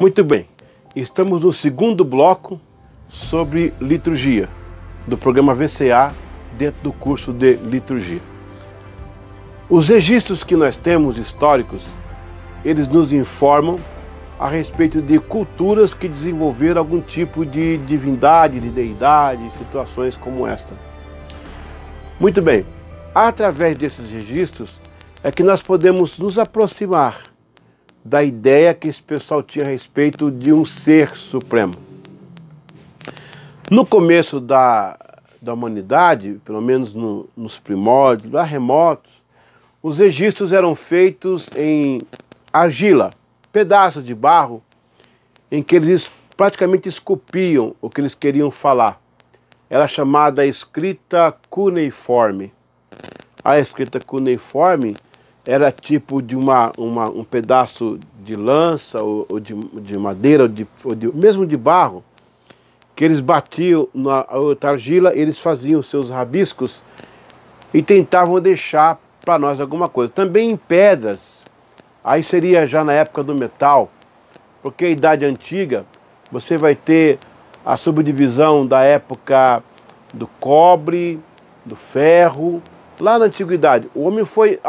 Muito bem, estamos no segundo bloco sobre liturgia, do programa VCA dentro do curso de liturgia. Os registros que nós temos históricos, eles nos informam a respeito de culturas que desenvolveram algum tipo de divindade, de deidade, situações como esta. Muito bem, através desses registros é que nós podemos nos aproximar da ideia que esse pessoal tinha a respeito de um ser supremo. No começo da humanidade, pelo menos nos primórdios, lá remotos, os registros eram feitos em argila, pedaços de barro, em que eles praticamente esculpiam o que eles queriam falar. Era chamada escrita cuneiforme. A escrita cuneiforme era tipo de um pedaço de lança ou de madeira, mesmo de barro, que eles batiam na outra argila, eles faziam os seus rabiscos e tentavam deixar para nós alguma coisa. Também em pedras, aí seria já na época do metal, porque a Idade Antiga você vai ter a subdivisão da época do cobre, do ferro. Lá na Antiguidade, o homem foi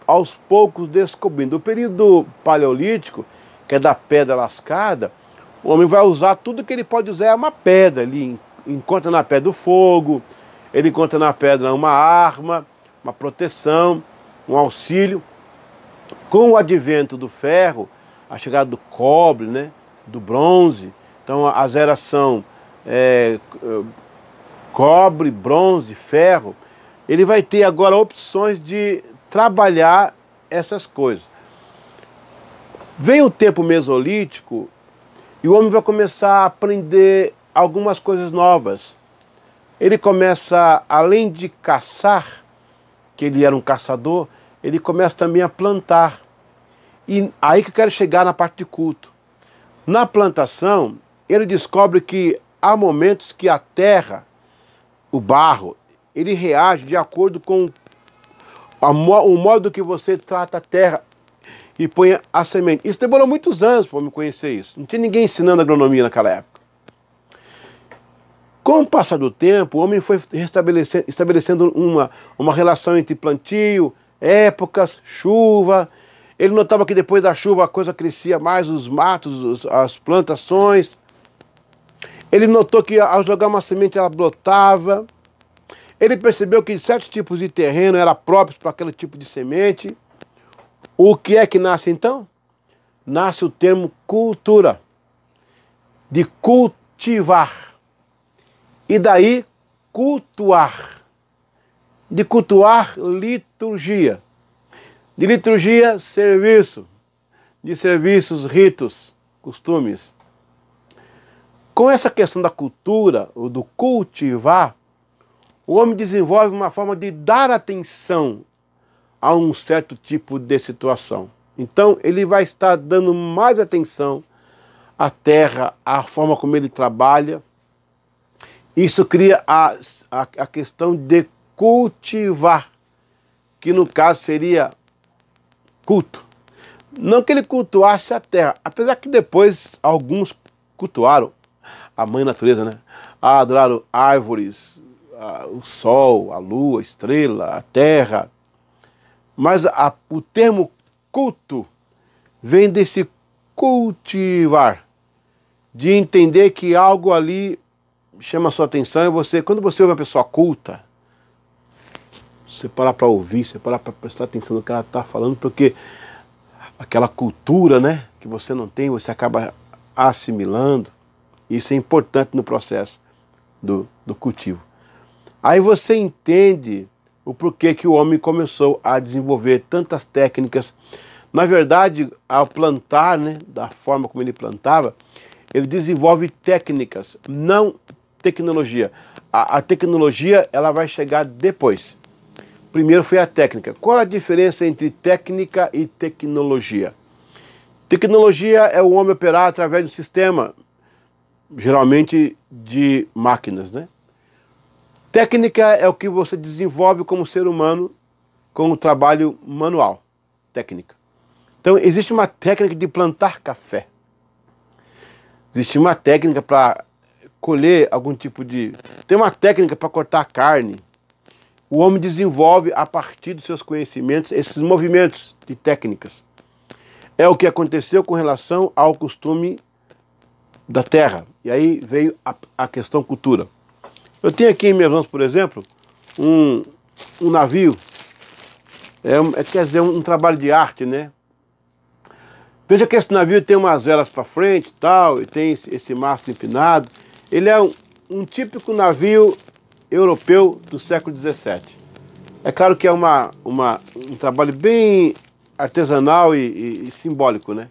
aos poucos descobrindo. O período paleolítico, que é da pedra lascada, o homem vai usar tudo que ele pode usar, é uma pedra. Ele encontra na pedra o fogo, ele encontra na pedra uma arma, uma proteção, um auxílio. Com o advento do ferro, a chegada do cobre, né, do bronze, então as eras são cobre, bronze, ferro, ele vai ter agora opções de trabalhar essas coisas. Vem o tempo mesolítico e o homem vai começar a aprender algumas coisas novas. Ele começa, além de caçar, que ele era um caçador, ele começa também a plantar. E aí que eu quero chegar na parte de culto. Na plantação, ele descobre que há momentos que a terra, o barro, ele reage de acordo com o modo que você trata a terra e põe a semente. Isso demorou muitos anos para eu me conhecer isso. Não tinha ninguém ensinando agronomia naquela época. Com o passar do tempo, o homem foi estabelecendo uma relação entre plantio, épocas, chuva. Ele notava que depois da chuva a coisa crescia mais, os matos, as plantações. Ele notou que ao jogar uma semente ela brotava. Ele percebeu que certos tipos de terreno eram próprios para aquele tipo de semente. O que é que nasce então? Nasce o termo cultura, de cultivar. E daí, cultuar. De cultuar, liturgia. De liturgia, serviço. De serviços, ritos, costumes. Com essa questão da cultura, ou do cultivar, o homem desenvolve uma forma de dar atenção a um certo tipo de situação. Então, ele vai estar dando mais atenção à terra, à forma como ele trabalha. Isso cria a questão de cultivar, que no caso seria culto. Não que ele cultuasse a terra, apesar que depois alguns cultuaram a mãe natureza, né? Adoraram árvores, o sol, a lua, a estrela, a terra. Mas o termo culto vem desse cultivar, de entender que algo ali chama a sua atenção e quando você ouve uma pessoa culta, você parar para ouvir, você parar para prestar atenção no que ela está falando, porque aquela cultura, né, que você não tem, você acaba assimilando. Isso é importante no processo do cultivo. Aí você entende o porquê que o homem começou a desenvolver tantas técnicas. Na verdade, ao plantar, né, da forma como ele plantava, ele desenvolve técnicas, não tecnologia. A tecnologia ela vai chegar depois. Primeiro foi a técnica. Qual a diferença entre técnica e tecnologia? Tecnologia é o homem operar através do sistema, geralmente de máquinas, né? Técnica é o que você desenvolve como ser humano com o trabalho manual. Técnica. Então existe uma técnica de plantar café. Existia uma técnica para colher algum tipo de... Tem uma técnica para cortar carne. O homem desenvolve, a partir dos seus conhecimentos, esses movimentos de técnicas. É o que aconteceu com relação ao costume da terra. E aí veio a questão cultura. Eu tenho aqui em minhas mãos, por exemplo, um navio. Quer dizer, um trabalho de arte, né? Veja que esse navio tem umas velas para frente e tal, e tem esse mastro empinado. Ele é um típico navio europeu do século XVII. É claro que é um trabalho bem artesanal e simbólico, né?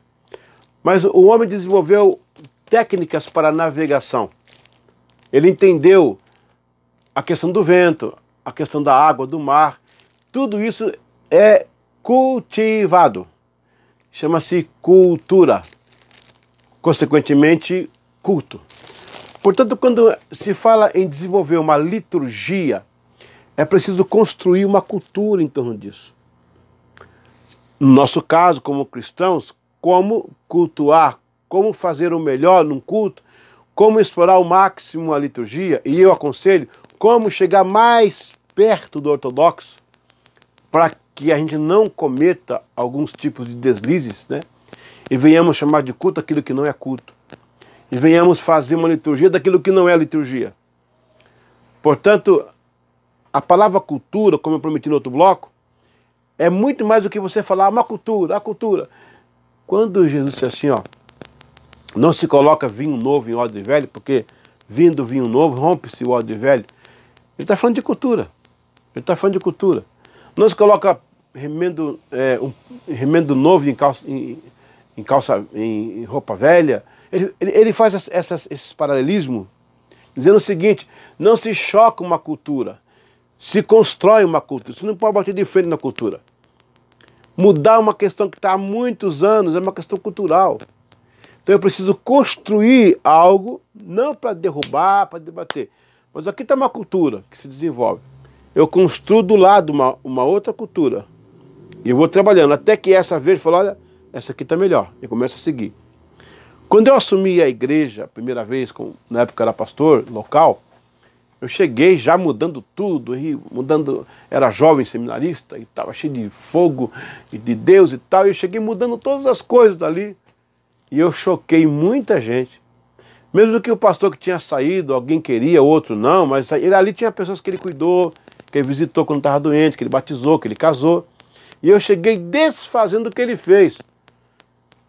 Mas o homem desenvolveu técnicas para a navegação. Ele entendeu a questão do vento, a questão da água, do mar. Tudo isso é cultivado. Chama-se cultura. Consequentemente, culto. Portanto, quando se fala em desenvolver uma liturgia, é preciso construir uma cultura em torno disso. No nosso caso, como cristãos, como cultuar, como fazer o melhor num culto, como explorar ao máximo a liturgia, e eu aconselho como chegar mais perto do ortodoxo, para que a gente não cometa alguns tipos de deslizes, né? E venhamos chamar de culto aquilo que não é culto. E venhamos fazer uma liturgia daquilo que não é liturgia. Portanto, a palavra cultura, como eu prometi no outro bloco, é muito mais do que você falar uma cultura, a cultura. Quando Jesus disse assim, ó, não se coloca vinho novo em odre velho, porque vindo vinho novo, rompe-se o odre velho. Ele está falando de cultura. Ele está falando de cultura. Não se coloca remendo novo em roupa velha. Ele faz esses paralelismos, dizendo o seguinte: não se choca uma cultura, se constrói uma cultura. Você não pode bater de frente na cultura. Mudar uma questão que está há muitos anos é uma questão cultural. Então eu preciso construir algo, não para derrubar, para debater. Mas aqui está uma cultura que se desenvolve. Eu construo do lado uma outra cultura. E eu vou trabalhando até que essa vez fala, olha, essa aqui está melhor. E começo a seguir. Quando eu assumi a igreja, a primeira vez, na época eu era pastor local, eu cheguei já mudando tudo, era jovem seminarista e estava cheio de fogo e de Deus e tal, e eu cheguei mudando todas as coisas dali. E eu choquei muita gente. Mesmo que o pastor que tinha saído, alguém queria, outro não, mas ele ali tinha pessoas que ele cuidou, que ele visitou quando estava doente, que ele batizou, que ele casou. E eu cheguei desfazendo o que ele fez.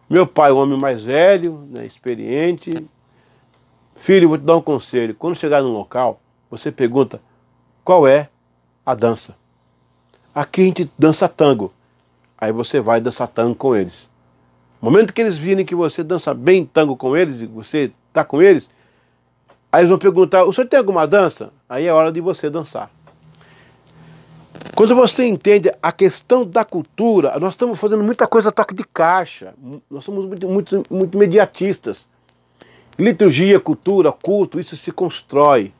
Meu pai, um homem mais velho, né, experiente. Filho, vou te dar um conselho. Quando chegar num local, você pergunta qual é a dança. Aqui a gente dança tango. Aí você vai dançar tango com eles. No momento que eles virem que você dança bem tango com eles, e você está com eles, aí eles vão perguntar, o senhor tem alguma dança? Aí é hora de você dançar. Quando você entende a questão da cultura, nós estamos fazendo muita coisa a toque de caixa. Nós somos muito imediatistas. Liturgia, cultura, culto, isso se constrói,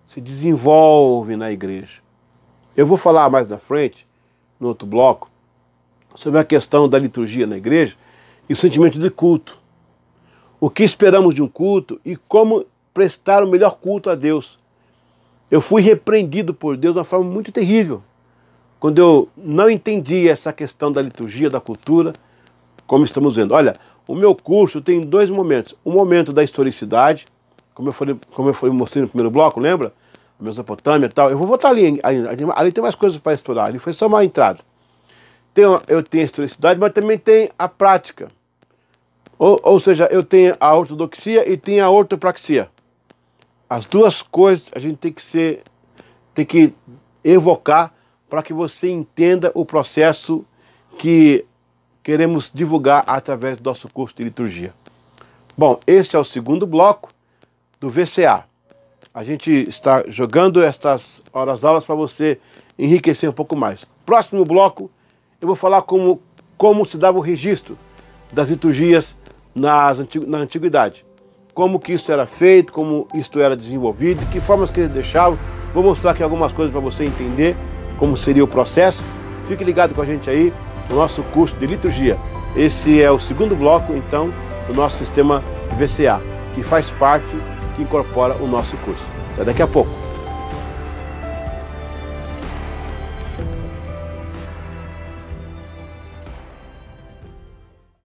se desenvolve na igreja. Eu vou falar mais na frente, no outro bloco, sobre a questão da liturgia na igreja e o sentimento de culto. O que esperamos de um culto e como prestar o melhor culto a Deus. Eu fui repreendido por Deus de uma forma muito terrível, quando eu não entendi essa questão da liturgia, da cultura, como estamos vendo. Olha, o meu curso tem dois momentos. O momento da historicidade, como eu mostrei no primeiro bloco, lembra? A Mesopotâmia e tal. Eu vou voltar ali ainda. Ali tem mais coisas para explorar. Ali foi só uma entrada. Eu tenho a historicidade, mas também tem a prática. Ou seja, eu tenho a ortodoxia e tenho a ortopraxia. As duas coisas a gente tem que evocar para que você entenda o processo que queremos divulgar através do nosso curso de liturgia. Bom, esse é o segundo bloco do VCA. A gente está jogando estas horas-aulas para você enriquecer um pouco mais. Próximo bloco, eu vou falar como se dava o registro das liturgias na antiguidade. Como que isso era feito, como isso era desenvolvido, que formas que eles deixavam. Vou mostrar aqui algumas coisas para você entender como seria o processo. Fique ligado com a gente aí no nosso curso de liturgia. Esse é o segundo bloco, então, do nosso sistema VCA. que faz parte, que incorpora o nosso curso. Até daqui a pouco.